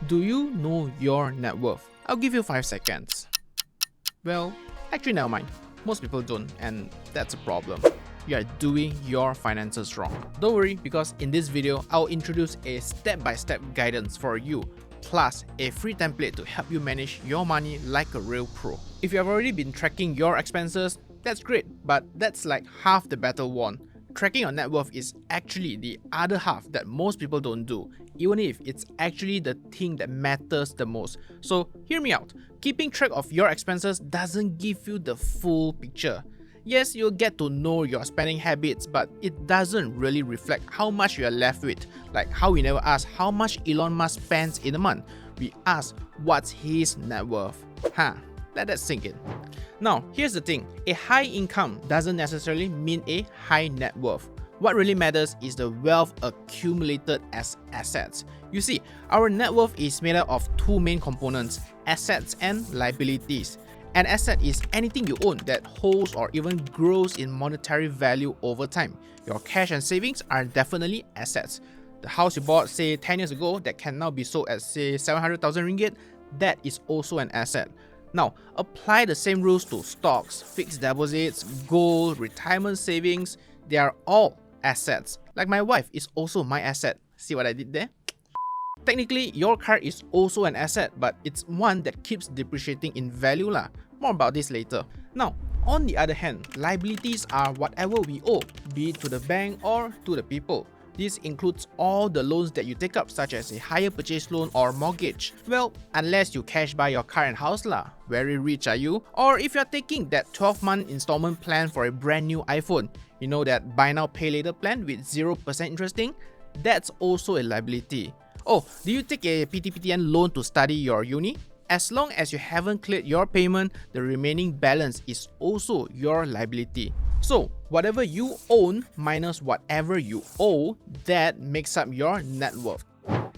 Do you know your net worth? I'll give you 5 seconds. Well, actually never mind. Most people don't, and that's a problem. You are doing your finances wrong. Don't worry, because in this video, I'll introduce a step-by-step guidance for you, plus a free template to help you manage your money like a real pro. If you have already been tracking your expenses, that's great, but that's like half the battle won. Tracking your net worth is actually the other half that most people don't do, even if it's actually the thing that matters the most. So hear me out. Keeping track of your expenses doesn't give you the full picture. Yes, you'll get to know your spending habits, but it doesn't really reflect how much you are left with. Like how we never ask how much Elon Musk spends in a month. We ask what's his net worth. Let that sink in. Now, here's the thing. A high income doesn't necessarily mean a high net worth. What really matters is the wealth accumulated as assets. You see, our net worth is made up of two main components, assets and liabilities. An asset is anything you own that holds or even grows in monetary value over time. Your cash and savings are definitely assets. The house you bought, say 10 years ago, that can now be sold at say 700,000 ringgit, that is also an asset. Now, apply the same rules to stocks, fixed deposits, gold, retirement savings. They are all assets. Like my wife is also my asset. See what I did there? Technically, your car is also an asset, but it's one that keeps depreciating in value lah. More about this later. Now, on the other hand, liabilities are whatever we owe, be it to the bank or to the people. This includes all the loans that you take up, such as a hire purchase loan or mortgage. Well, unless you cash buy your car and house lah. Very rich are you? Or if you're taking that 12-month installment plan for a brand new iPhone, you know that buy now pay later plan with 0% interesting? That's also a liability. Oh, do you take a PTPTN loan to study your uni? As long as you haven't cleared your payment, the remaining balance is also your liability. So, whatever you own minus whatever you owe, that makes up your net worth.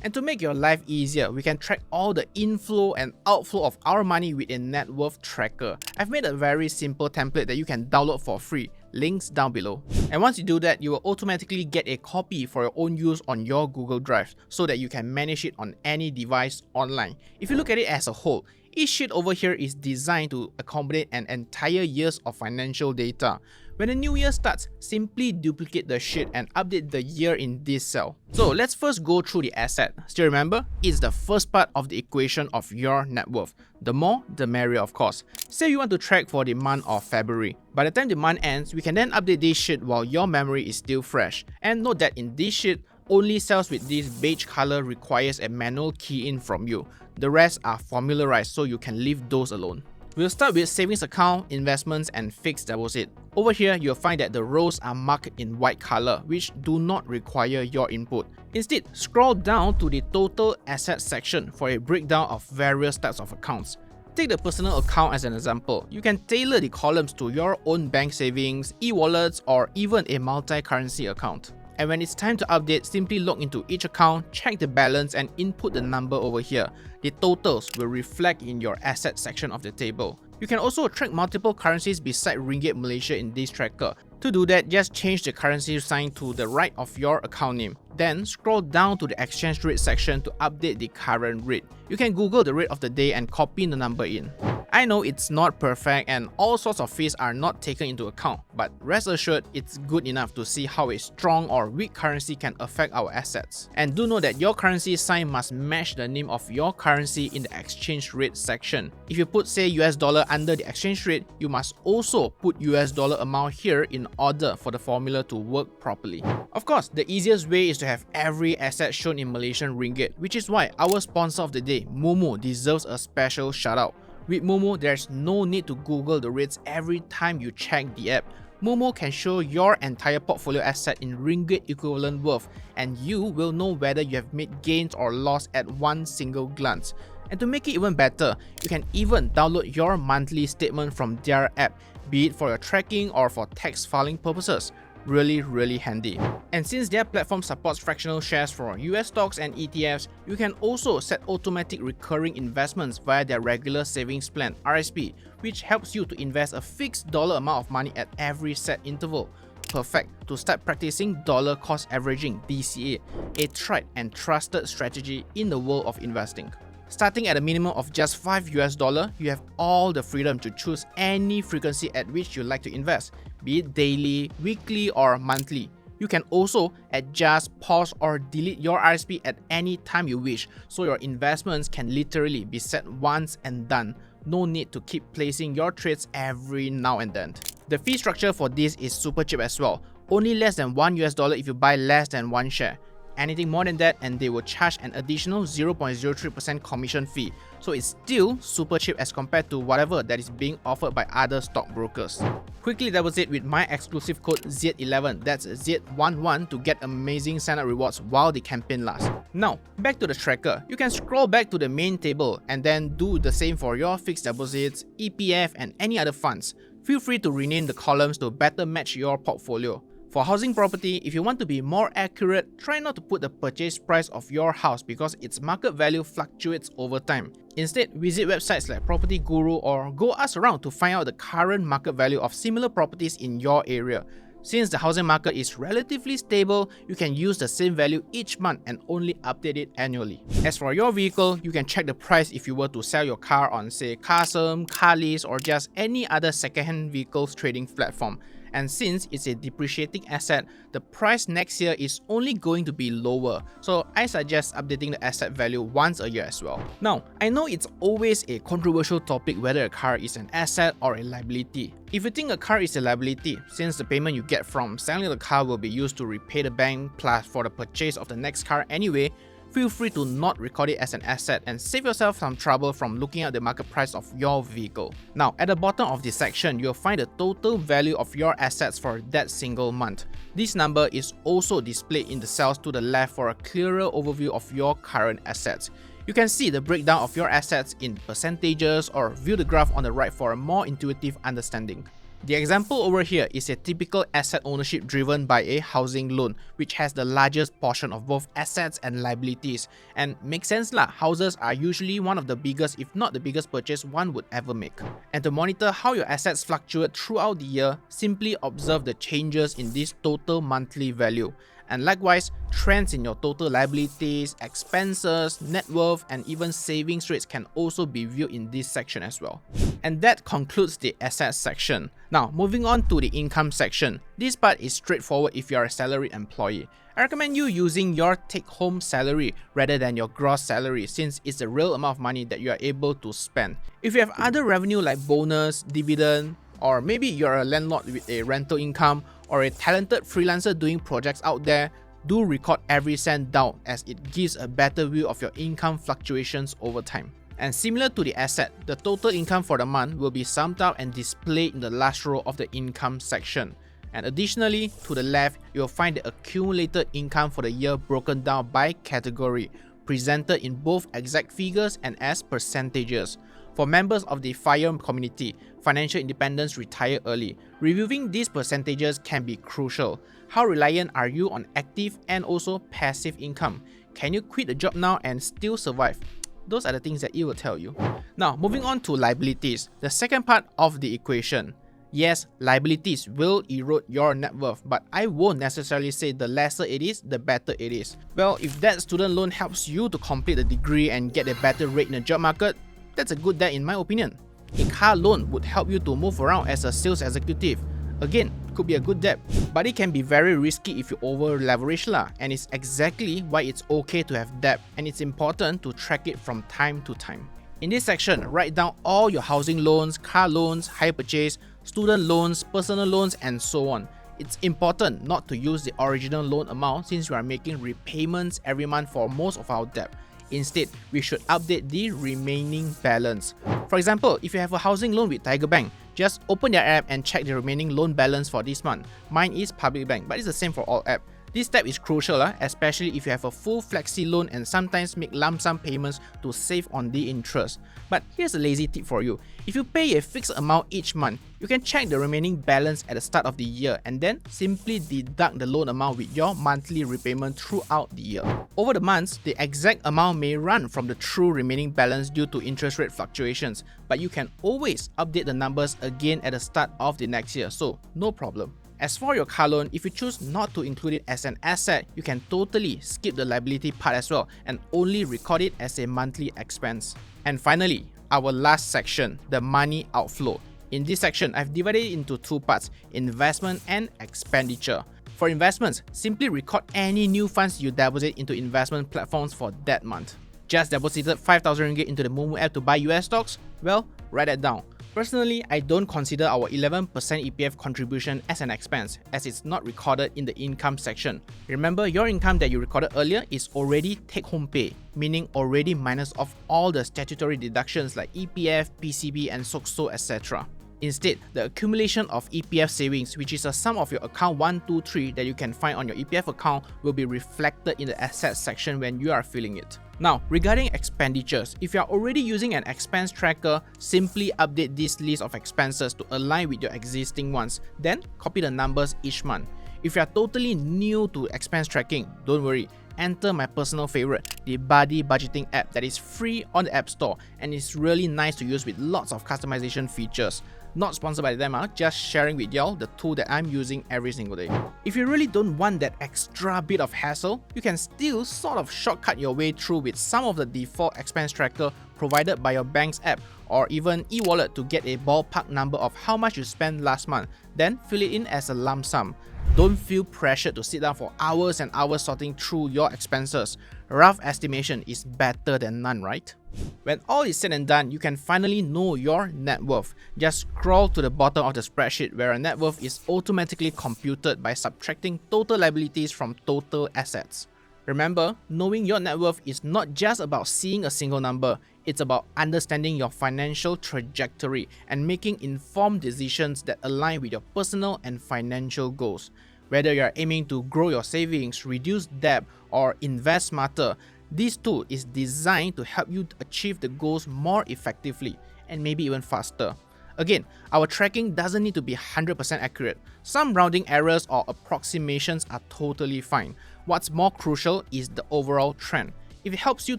And to make your life easier, we can track all the inflow and outflow of our money with a net worth tracker. I've made a very simple template that you can download for free. Links down below. And once you do that, you will automatically get a copy for your own use on your Google Drive so that you can manage it on any device online. If you look at it as a whole, each sheet over here is designed to accommodate an entire year's of financial data. When the new year starts, simply duplicate the sheet and update the year in this cell. So let's first go through the asset. Still remember, it's the first part of the equation of your net worth. The more, the merrier of course. Say you want to track for the month of February. By the time the month ends, we can then update this sheet while your memory is still fresh. And note that in this sheet, only cells with this beige color requires a manual key in from you. The rest are formularized, so you can leave those alone. We'll start with savings account, investments, and fixed deposit. Over here, you'll find that the rows are marked in white color, which do not require your input. Instead, scroll down to the total assets section for a breakdown of various types of accounts. Take the personal account as an example. You can tailor the columns to your own bank savings, e-wallets, or even a multi-currency account. And when it's time to update, simply log into each account, check the balance, and input the number over here. The totals will reflect in your asset section of the table. You can also track multiple currencies beside Ringgit Malaysia in this tracker. To do that, just change the currency sign to the right of your account name. Then scroll down to the exchange rate section to update the current rate. You can Google the rate of the day and copy the number in. I know it's not perfect and all sorts of fees are not taken into account, but rest assured it's good enough to see how a strong or weak currency can affect our assets. And do know that your currency sign must match the name of your currency in the exchange rate section. If you put say US dollar under the exchange rate, you must also put US dollar amount here in order for the formula to work properly. Of course, the easiest way is to have every asset shown in Malaysian ringgit, which is why our sponsor of the day, Moomoo, deserves a special shout out. With Moomoo, there's no need to Google the rates every time you check the app. Moomoo can show your entire portfolio asset in ringgit equivalent worth, and you will know whether you have made gains or loss at one single glance. And to make it even better, you can even download your monthly statement from their app, be it for your tracking or for tax filing purposes. Really handy. And since their platform supports fractional shares for US stocks and ETFs, you can also set automatic recurring investments via their regular savings plan (RSP), which helps you to invest a fixed dollar amount of money at every set interval. perfect to start practicing dollar cost averaging (DCA), a tried and trusted strategy in the world of investing. Starting at a minimum of just $5, you have all the freedom to choose any frequency at which you like to invest, be it daily, weekly, or monthly. You can also adjust, pause, or delete your RSP at any time you wish, so your investments can literally be set once and done. No need to keep placing your trades every now and then. The fee structure for this is super cheap as well, only less than $1 if you buy less than one share. Anything more than that and they will charge an additional 0.03% commission fee, so it's still super cheap as compared to whatever that is being offered by other stockbrokers. Quickly deposit with my exclusive code Z11, that's Z11, to get amazing sign-up rewards while the campaign lasts. Now, back to the tracker. You can scroll back to the main table and then do the same for your fixed deposits, EPF, and any other funds. Feel free to rename the columns to better match your portfolio. For housing property, if you want to be more accurate, try not to put the purchase price of your house because its market value fluctuates over time. Instead, visit websites like Property Guru or go ask around to find out the current market value of similar properties in your area. Since the housing market is relatively stable, you can use the same value each month and only update it annually. As for your vehicle, you can check the price if you were to sell your car on say Carsome, Carlist, or just any other second-hand vehicles trading platform. And since it's a depreciating asset, the price next year is only going to be lower, so I suggest updating the asset value once a year as well. Now, I know it's always a controversial topic whether a car is an asset or a liability. If you think a car is a liability, since the payment you get from selling the car will be used to repay the bank plus for the purchase of the next car anyway, feel free to not record it as an asset and save yourself some trouble from looking at the market price of your vehicle. Now, at the bottom of this section, you'll find the total value of your assets for that single month. This number is also displayed in the cells to the left for a clearer overview of your current assets. You can see the breakdown of your assets in percentages or view the graph on the right for a more intuitive understanding. The example over here is a typical asset ownership driven by a housing loan, which has the largest portion of both assets and liabilities. And makes sense lah, houses are usually one of the biggest, if not the biggest purchase one would ever make. And to monitor how your assets fluctuate throughout the year, simply observe the changes in this total monthly value. And likewise, trends in your total liabilities, expenses, net worth, and even savings rates can also be viewed in this section as well. And that concludes the assets section. Now, moving on to the income section. This part is straightforward if you are a salaried employee. I recommend you using your take-home salary rather than your gross salary, since it's the real amount of money that you are able to spend. If you have other revenue like bonus, dividend, or maybe you're a landlord with a rental income, or a talented freelancer doing projects out there, do record every cent down as it gives a better view of your income fluctuations over time. And similar to the asset, the total income for the month will be summed up and displayed in the last row of the income section. And additionally, to the left, you'll find the accumulated income for the year broken down by category, presented in both exact figures and as percentages. For members of the FIRE community, financial independence retire early, reviewing these percentages can be crucial. How reliant are you on active and also passive income? Can you quit the job now and still survive? Those are the things that it will tell you. Now, moving on to liabilities, the second part of the equation. Yes, liabilities will erode your net worth, but I won't necessarily say the lesser it is, the better it is. Well, if that student loan helps you to complete the degree and get a better rate in the job market, that's a good debt in my opinion. A car loan would help you to move around as a sales executive. Again, could be a good debt, but it can be very risky if you over leverage lah, and it's exactly why it's okay to have debt, and it's important to track it from time to time. In this section, write down all your housing loans, car loans, hire purchase, student loans, personal loans, and so on. It's important not to use the original loan amount since we are making repayments every month for most of our debt. Instead, we should update the remaining balance. For example, if you have a housing loan with Tiger Bank, just open their app and check the remaining loan balance for this month. Mine is Public Bank, but it's the same for all apps. This step is crucial, especially if you have a full flexi loan and sometimes make lump sum payments to save on the interest. But here's a lazy tip for you. If you pay a fixed amount each month, you can check the remaining balance at the start of the year and then simply deduct the loan amount with your monthly repayment throughout the year. Over the months, the exact amount may run from the true remaining balance due to interest rate fluctuations, but you can always update the numbers again at the start of the next year, so no problem. As for your car loan, if you choose not to include it as an asset, you can totally skip the liability part as well and only record it as a monthly expense. And finally, our last section, the money outflow. In this section, I've divided it into two parts, investment and expenditure. For investments, simply record any new funds you deposit into investment platforms for that month. Just deposited 5,000 ringgit into the Moomoo app to buy US stocks? Well, write that down. Personally, I don't consider our 11% EPF contribution as an expense, as it's not recorded in the income section. Remember, your income that you recorded earlier is already take-home pay, meaning already minus off all the statutory deductions like EPF, PCB and SOCSO, etc. Instead, the accumulation of EPF savings, which is a sum of your account 1, 2, 3 that you can find on your EPF account, will be reflected in the assets section when you are filling it. Now, regarding expenditures, if you are already using an expense tracker, simply update this list of expenses to align with your existing ones, then copy the numbers each month. If you are totally new to expense tracking, don't worry. Enter my personal favorite, the Buddy Budgeting app that is free on the App Store and is really nice to use with lots of customization features. Not sponsored by them, just sharing with y'all the tool that I'm using every single day. If you really don't want that extra bit of hassle, you can still sort of shortcut your way through with some of the default expense tracker provided by your bank's app or even e-wallet to get a ballpark number of how much you spent last month, then fill it in as a lump sum. Don't feel pressured to sit down for hours and hours sorting through your expenses. Rough estimation is better than none, right? When all is said and done, you can finally know your net worth. Just scroll to the bottom of the spreadsheet where a net worth is automatically computed by subtracting total liabilities from total assets. Remember, knowing your net worth is not just about seeing a single number, it's about understanding your financial trajectory and making informed decisions that align with your personal and financial goals. Whether you are aiming to grow your savings, reduce debt, or invest smarter, this tool is designed to help you achieve the goals more effectively and maybe even faster. Again, our tracking doesn't need to be 100% accurate. Some rounding errors or approximations are totally fine. What's more crucial is the overall trend. If it helps you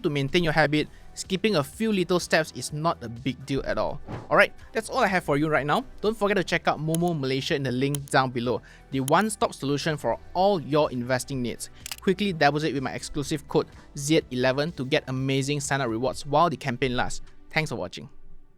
to maintain your habit, skipping a few little steps is not a big deal at all. Alright, that's all I have for you right now. Don't forget to check out Moomoo Malaysia in the link down below, the one-stop solution for all your investing needs. Quickly deposit with my exclusive code Z11 to get amazing sign-up rewards while the campaign lasts. Thanks for watching.